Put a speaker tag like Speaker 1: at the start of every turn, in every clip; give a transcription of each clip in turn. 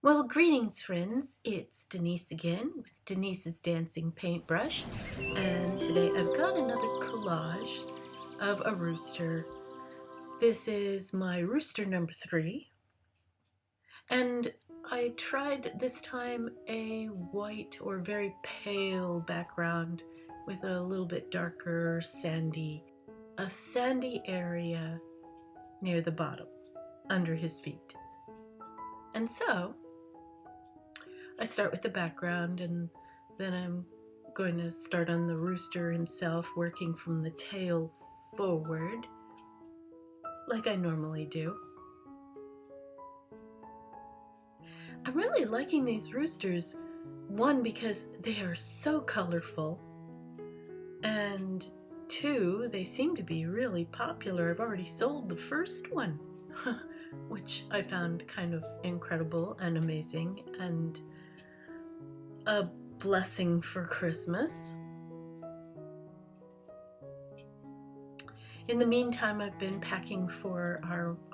Speaker 1: Well, greetings, friends. It's Denise again with Denise's Dancing Paintbrush, and today I've got another collage of a rooster. This is my rooster number 3, and I tried this time a white or very pale background with a little bit darker a sandy area near the bottom, under his feet. And so I start with the background, and then I'm going to start on the rooster himself, working from the tail forward, like I normally do. I'm really liking these roosters, one, because they are so colorful, and two, they seem to be really popular. I've already sold the first one, which I found kind of incredible and amazing, and a blessing for Christmas. In the meantime, I've been packing for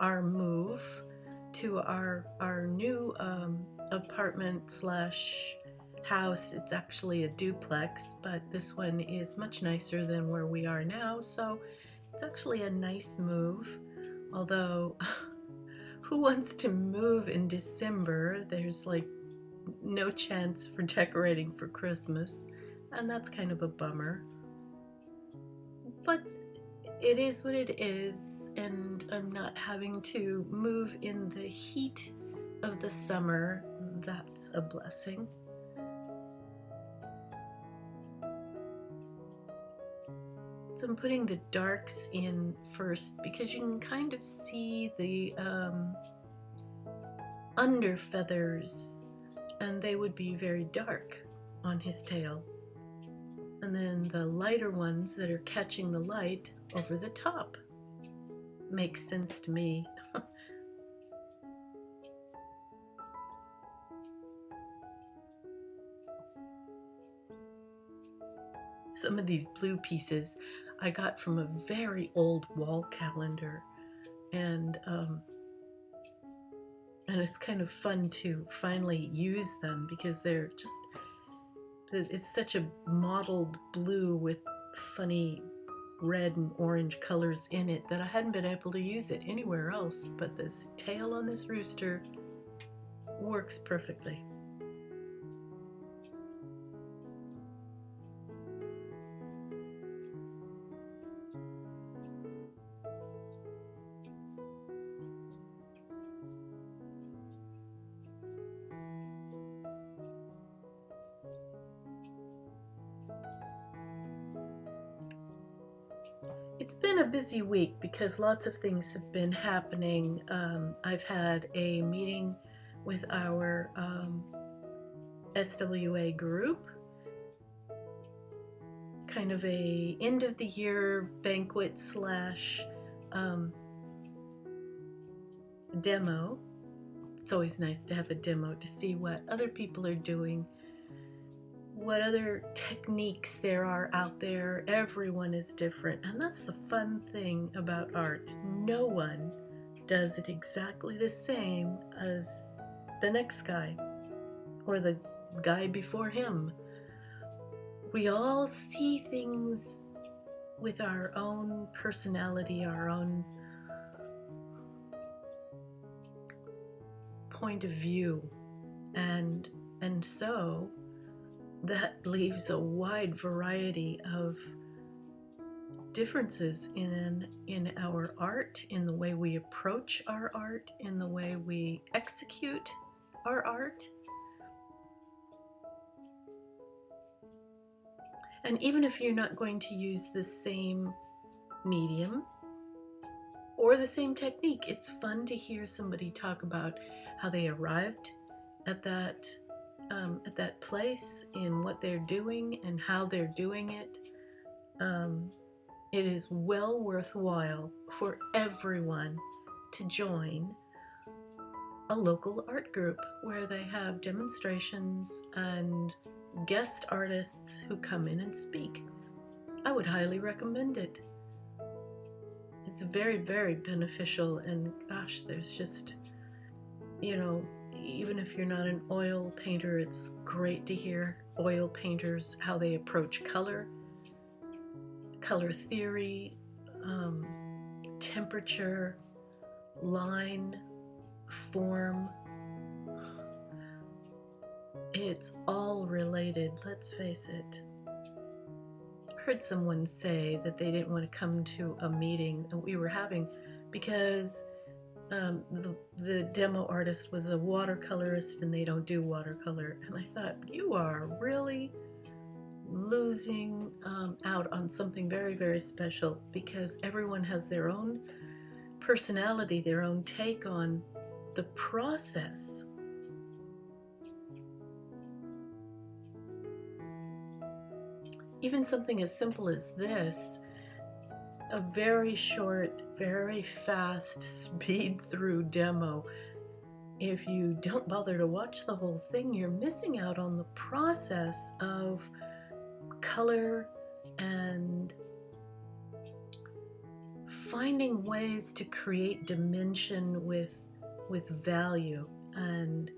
Speaker 1: our move to our new apartment slash house. It's actually a duplex, but this one is much nicer than where we are now, so it's actually a nice move. Although, who wants to move in December? There's like no chance for decorating for Christmas, and that's kind of a bummer. But it is what it is, and I'm not having to move in the heat of the summer. That's a blessing. So I'm putting the darks in first because you can kind of see the under feathers, and they would be very dark on his tail. And then the lighter ones that are catching the light over the top. Makes sense to me. Some of these blue pieces I got from a very old wall calendar, and it's kind of fun to finally use them because they're just, it's such a mottled blue with funny red and orange colors in it that I hadn't been able to use it anywhere else, but this tail on this rooster works perfectly. It's been a busy week because lots of things have been happening. I've had a meeting with our SWA group, kind of a end of the year banquet slash demo. It's always nice to have a demo to see what other people are doing, what other techniques there are out there. Everyone is different, and that's the fun thing about art. No one does it exactly the same as the next guy or the guy before him. We all see things with our own personality, our own point of view, and so that leaves a wide variety of differences in our art, in the way we approach our art, in the way we execute our art. And even if you're not going to use the same medium or the same technique, it's fun to hear somebody talk about how they arrived at that place, in what they're doing and how they're doing it. It is well worthwhile for everyone to join a local art group where they have demonstrations and guest artists who come in and speak. I would highly recommend it. It's very, very beneficial, and gosh, there's just, even if you're not an oil painter, it's great to hear oil painters, how they approach color, color theory, temperature, line, form. It's all related, let's face it. I heard someone say that they didn't want to come to a meeting that we were having because the demo artist was a watercolorist and they don't do watercolor. And I thought, you are really losing out on something very, very special, because everyone has their own personality, their own take on the process. Even something as simple as this, a very short, very fast speed through demo. If you don't bother to watch the whole thing, you're missing out on the process of color and finding ways to create dimension with value and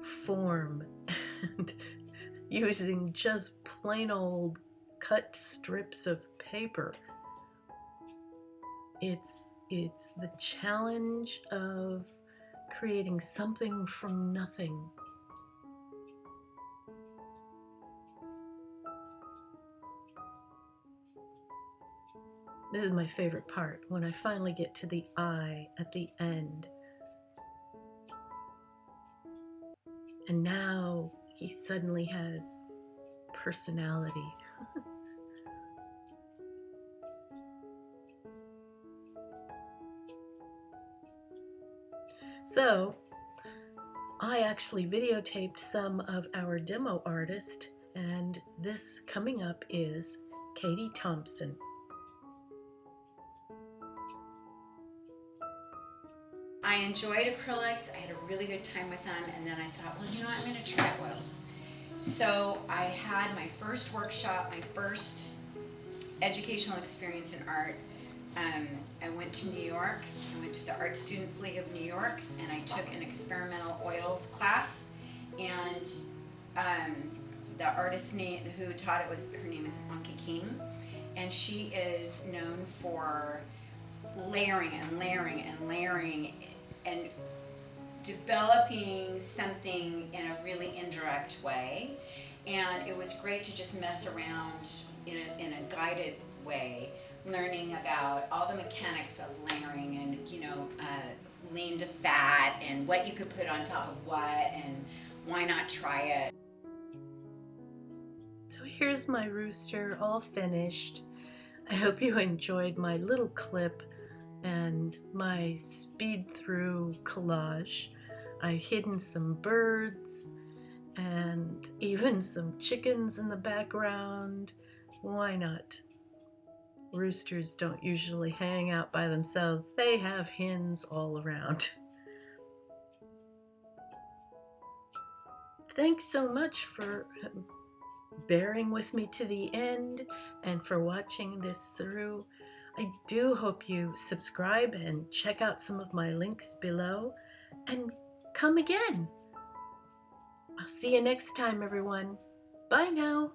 Speaker 1: form, and using just plain old cut strips of paper. It's the challenge of creating something from nothing. This is my favorite part, when I finally get to the eye at the end. And now he suddenly has personality. So, I actually videotaped some of our demo artists, and this coming up is Katie Thompson.
Speaker 2: I enjoyed acrylics. I had a really good time with them, and then I thought, well, you know what, I'm going to try oils. So I had my first workshop, my first educational experience in art. I went to New York. I went to the Art Students League of New York, and I took an experimental oils class. And the artist name who taught it was, her name is Anka King, and she is known for layering and layering and layering and developing something in a really indirect way. And it was great to just mess around in a guided way, learning about all the mechanics of layering and, lean to fat and what you could put on top of what and why not try it.
Speaker 1: So here's my rooster all finished. I hope you enjoyed my little clip and my speed through collage. I've hidden some birds and even some chickens in the background. Why not? Roosters don't usually hang out by themselves. They have hens all around. Thanks so much for bearing with me to the end and for watching this through. I do hope you subscribe and check out some of my links below, and come again. I'll see you next time, everyone. Bye now.